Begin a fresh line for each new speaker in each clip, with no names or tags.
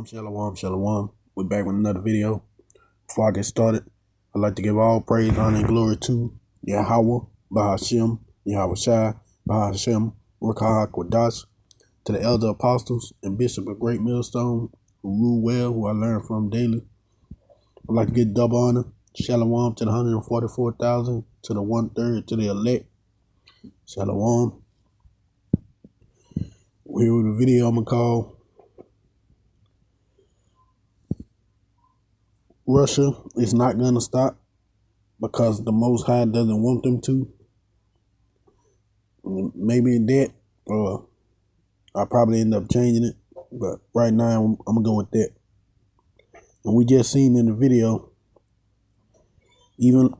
Shalom. We're back with another video. Before I get started, I'd like to give all praise, honor, and glory to Yahweh, Bahashem, Yahweh Shai, Bahashem, Ruach HaKodesh, to the elder apostles and bishop of Great Millstone, who rule well, who I learn from daily. I'd like to give double honor, Shalom to the 144,000, to the 1/3, to the elect. Shalom. We're here with a video I'm going to call Russia is not going to stop because the Most High doesn't want them to. Maybe that, or I'll probably end up changing it. But right now, I'm going to go with that. And we just seen in the video, even,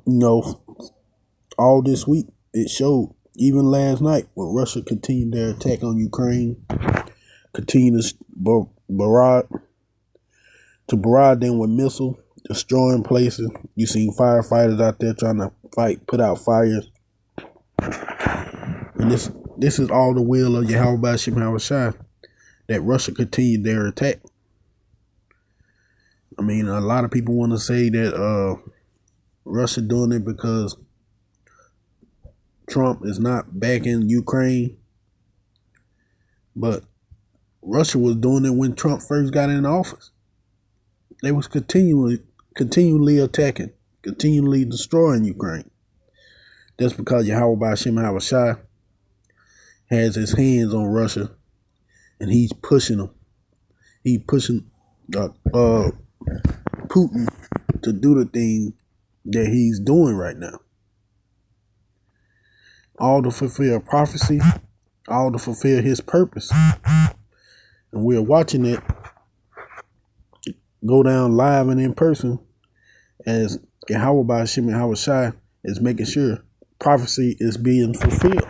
all this week, it showed, even last night, when Russia continued their attack on Ukraine, continued to barrage them with missiles, destroying places. You seen firefighters out there trying to put out fires. And this is all the will of Yahweh Bashim Hawashai, that Russia continued their attack. I mean, a lot of people want to say that Russia doing it because Trump is not backing Ukraine. But Russia was doing it when Trump first got in office. They was continually attacking, continually destroying Ukraine. That's because Yahweh Bashim Hawashai has his hands on Russia, and he's pushing them. He's pushing Putin to do the thing that he's doing right now. All to fulfill prophecy, all to fulfill his purpose. And we're watching it go down live and in person as Yahweh Bashim Hawashai is making sure prophecy is being fulfilled.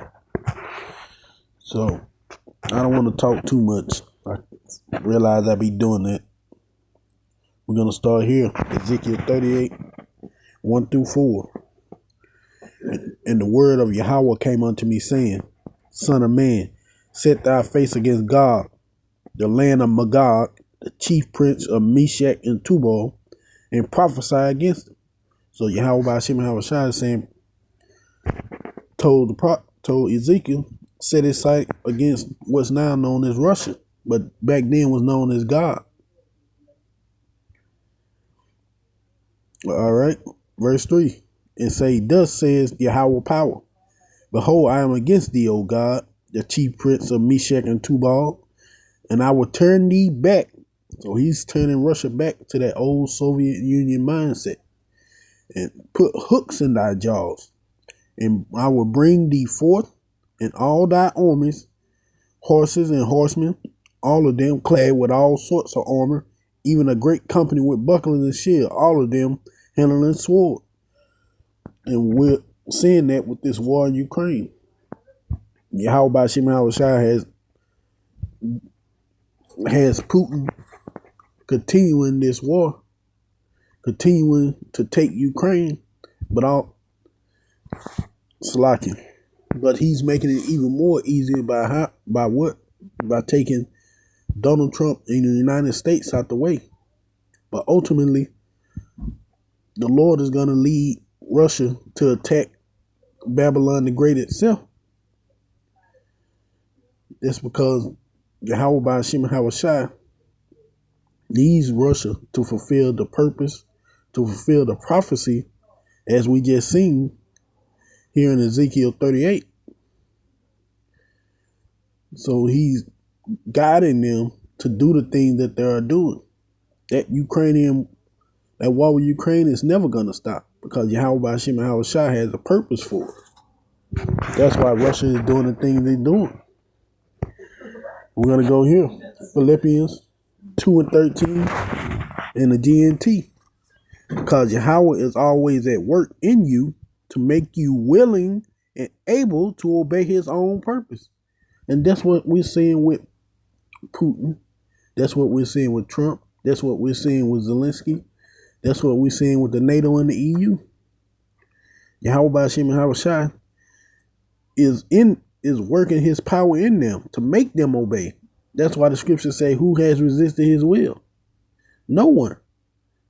So I don't want to talk too much. I realize I be doing that. We're going to start here. Ezekiel 38, 1-4. And the word of Yahweh came unto me, saying, Son of man, set thy face against Gog, the land of Magog, the chief prince of Meshach and Tubal, and prophesy against him. So Yahweh Bashim Hawashai is saying, told Ezekiel, set his sight against what's now known as Russia, but back then was known as God. All right, verse 3, and say, thus says Yahweh power, behold, I am against thee, O God, the chief prince of Meshach and Tubal, and I will turn thee back. So he's turning Russia back to that old Soviet Union mindset, and put hooks in thy jaws, and I will bring thee forth, and all thy armies, horses and horsemen, all of them clad with all sorts of armor, even a great company with bucklers and shield, all of them handling sword. And we're seeing that with this war in Ukraine. Yahweh Bashim Hawashai has Putin continuing this war, continuing to take Ukraine, but he's making it even more easier by taking Donald Trump in the United States out the way. But ultimately, the Lord is going to lead Russia to attack Babylon the Great itself. That's because Yahweh Bashim Hawashai needs Russia to fulfill the purpose, to fulfill the prophecy, as we just seen here in Ezekiel 38. So he's guiding them to do the things that they are doing. That war with Ukraine is never going to stop because Yahweh Bashim Hawashai has a purpose for it. That's why Russia is doing the things they're doing. We're going to go here. Philippians 2:13 in the GNT. Because Yahweh is always at work in you to make you willing and able to obey his own purpose. And that's what we're seeing with Putin. That's what we're seeing with Trump. That's what we're seeing with Zelensky. That's what we're seeing with the NATO and the EU. Yahweh Bashim Hawashai is working his power in them to make them obey. That's why the scriptures say, who has resisted his will? No one.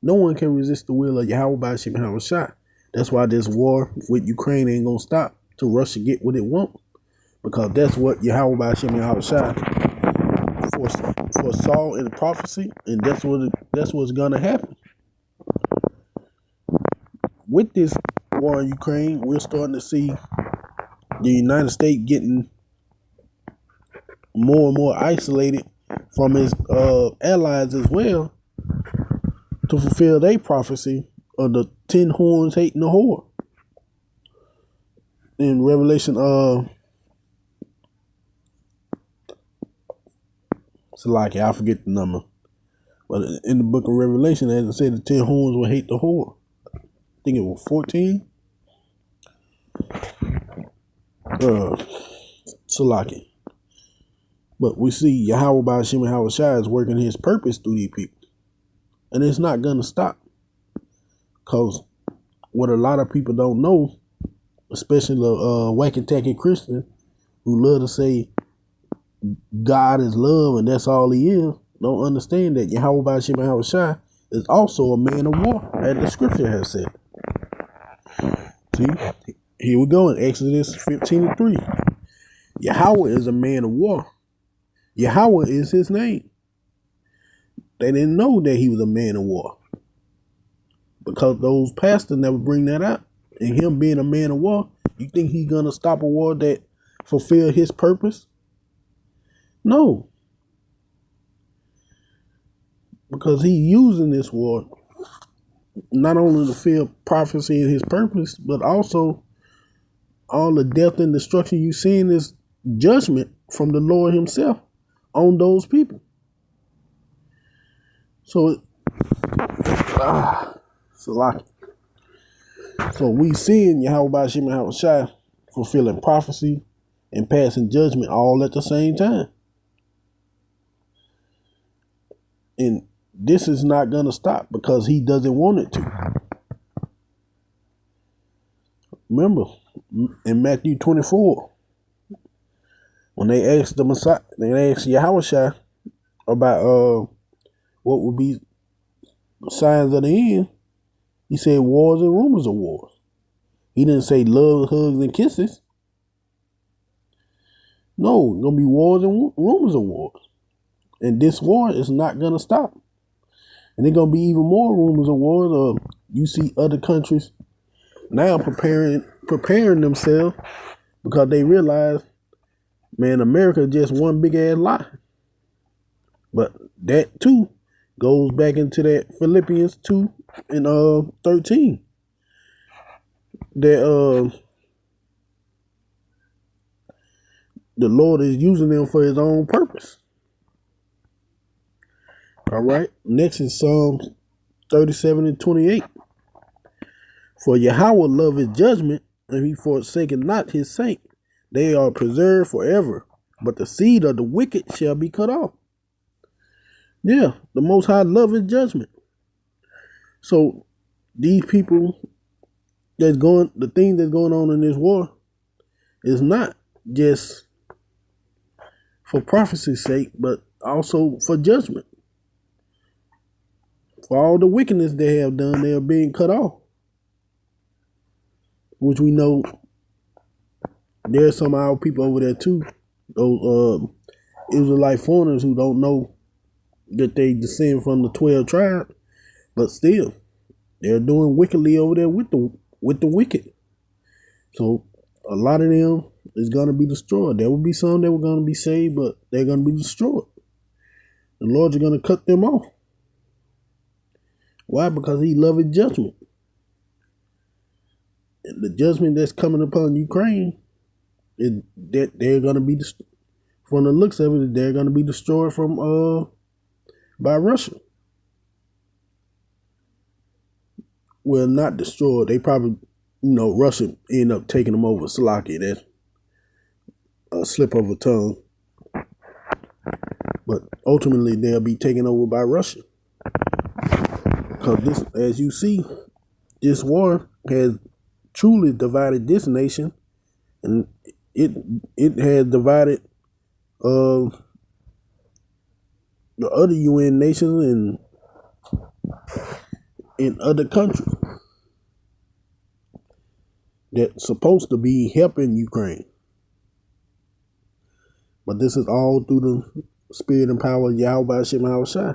No one can resist the will of Yahweh Bashim Havashai. That's why this war with Ukraine ain't gonna stop till Russia get what it wants. Because that's what Yahweh Bashim Havashai foresaw in the prophecy, and that's what's gonna happen. With this war in Ukraine, we're starting to see the United States getting more and more isolated from its allies as well to fulfill their prophecy of the 10 horns hating the whore. In Revelation, I forget the number, but in the book of Revelation, as I said, the 10 horns will hate the whore. I think it was 14. Salaki. But we see Yahweh Bashim Havashai is working his purpose through these people. And it's not going to stop. Because what a lot of people don't know, especially the wacky-tacky Christian who love to say God is love and that's all he is, don't understand that Yahweh Bashim Havashai is also a man of war, as the scripture has said. See, here we go in Exodus 15:3. Yahweh is a man of war. Yahweh is his name. They didn't know that he was a man of war because those pastors never bring that out. And him being a man of war, you think he's going to stop a war that fulfill his purpose? No. Because he's using this war not only to fulfill prophecy and his purpose, but also all the death and destruction you see in this judgment from the Lord himself on those people. So we seeing Yahweh Bashim Havashai fulfilling prophecy and passing judgment all at the same time. And this is not going to stop because he doesn't want it to. Remember, in Matthew 24, when they asked the Messiah, they asked Yahushua about what would be the signs of the end, he said wars and rumors of wars. He didn't say love, hugs, and kisses. No, it's going to be wars and rumors of wars. And this war is not going to stop. And there's going to be even more rumors of wars. You see other countries now preparing themselves because they realize, man, America is just one big ass lie. But that too goes back into that Philippians 2 and 13. That the Lord is using them for his own purpose. All right. Next is Psalms 37:28. For Yahweh love his judgment, and he forsaken not his saint. They are preserved forever, but the seed of the wicked shall be cut off. Yeah, the Most High love his judgment. So these people the thing that's going on in this war is not just for prophecy's sake, but also for judgment. For all the wickedness they have done, they are being cut off. Which we know there's some of our people over there too. Those Israelite foreigners who don't know that they descend from the 12 tribes, but still they're doing wickedly over there with the wicked. So a lot of them is gonna be destroyed. There will be some that were gonna be saved, but they're gonna be destroyed. The Lord's gonna cut them off. Why? Because he loves judgment. And the judgment that's coming upon Ukraine is that they're going to be, from the looks of it, they're going to be destroyed from by Russia. Well, not destroyed. They probably, Russia end up taking them over. Salaki, that's a slip of a tongue. But ultimately, they'll be taken over by Russia. Because this, as you see, this war has truly divided this nation, and it has divided the other UN nations and in other countries that's supposed to be helping Ukraine. But this is all through the spirit and power of Yahweh Hashem Shai.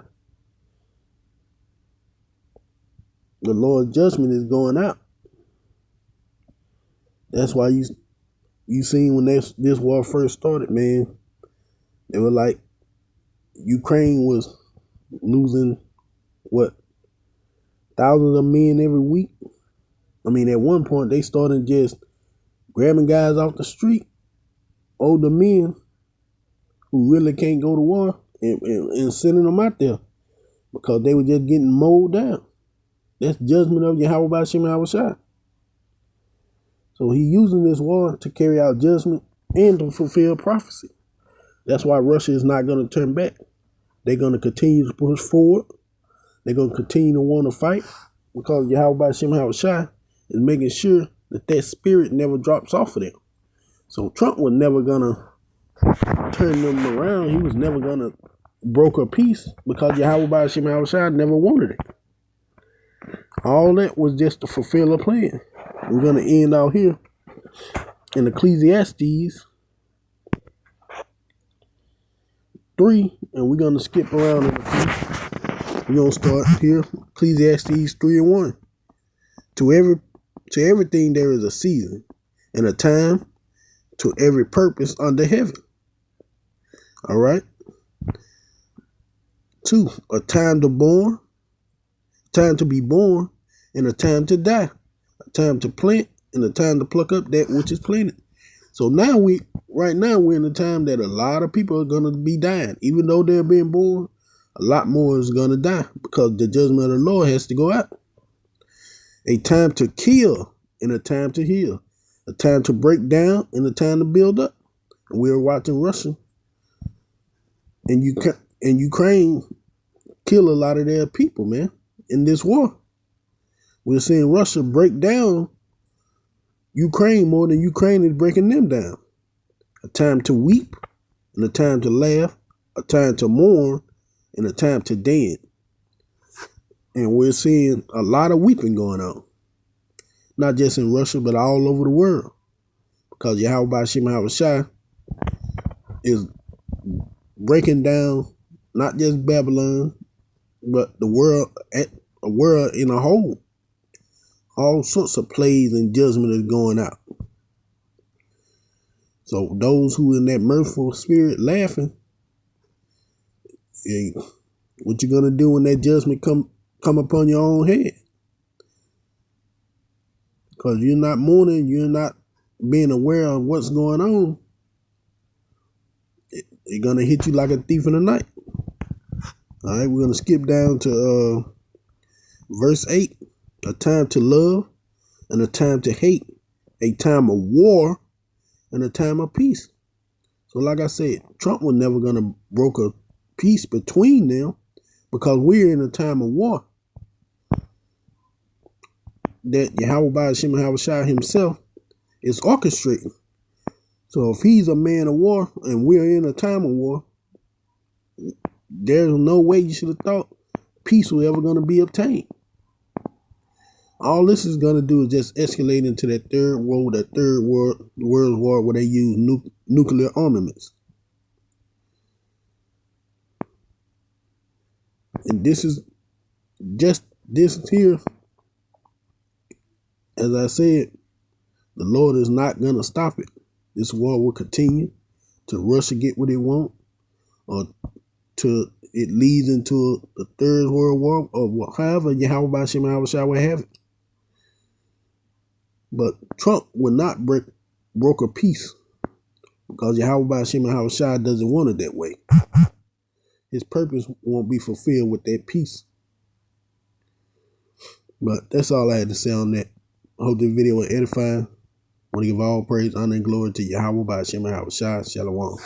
The Lord's judgment is going out. That's why you seen when this war first started, man, they were like, Ukraine was losing, thousands of men every week. I mean, at one point, they started just grabbing guys off the street, older men who really can't go to war, and sending them out there because they were just getting mowed down. That's judgment of Yahweh Hashem Shai. So he using this war to carry out judgment and to fulfill prophecy. That's why Russia is not going to turn back. They're going to continue to push forward. They're going to continue to want to fight because Yahweh Hashem Shai is making sure that spirit never drops off of them. So Trump was never going to turn them around. He was never going to broker peace because Yahweh Hashem Shai never wanted it. All that was just to fulfill a plan. We're going to end out here in Ecclesiastes 3, and we're going to skip around in a few. We're going to start here, Ecclesiastes 3:1. To everything there is a season and a time to every purpose under heaven. All right. 2, a time to be born, and a time to die, a time to plant, and a time to pluck up that which is planted. So right now we're in a time that a lot of people are gonna be dying, even though they're being born. A lot more is gonna die because the judgment of the Lord has to go out. A time to kill and a time to heal, a time to break down and a time to build up. And we're watching Russia and Ukraine kill a lot of their people, man, in this war. We're seeing Russia break down Ukraine more than Ukraine is breaking them down. A time to weep and a time to laugh, a time to mourn and a time to dance. And we're seeing a lot of weeping going on. Not just in Russia, but all over the world. Because Yahweh Hashem Shai is breaking down not just Babylon, but the world, a world in a whole. All sorts of plagues and judgment is going out. So those who in that mirthful spirit laughing, what you gonna do when that judgment come upon your own head? Because you're not mourning, you're not being aware of what's going on. It's gonna hit you like a thief in the night. All right, we're gonna skip down to verse 8. A time to love and a time to hate, a time of war and a time of peace. So like I said, Trump was never going to broker peace between them because we're in a time of war that Yahweh Hashem Shai himself is orchestrating. So if he's a man of war and we're in a time of war, there's no way you should have thought peace was ever going to be obtained. All this is going to do is just escalate into that third world war where they use nuclear armaments. And this here, as I said, the Lord is not going to stop it. This war will continue till Russia get what it want, or till it leads into the third world war, or however Yahweh Hashem Shai will have it. But Trump will not broker peace because Yahweh Hashem Shai doesn't want it that way. His purpose won't be fulfilled with that peace. But that's all I had to say on that. I hope this video was edifying. I want to give all praise, honor, and glory to Yahweh Hashem Shai. Shalom.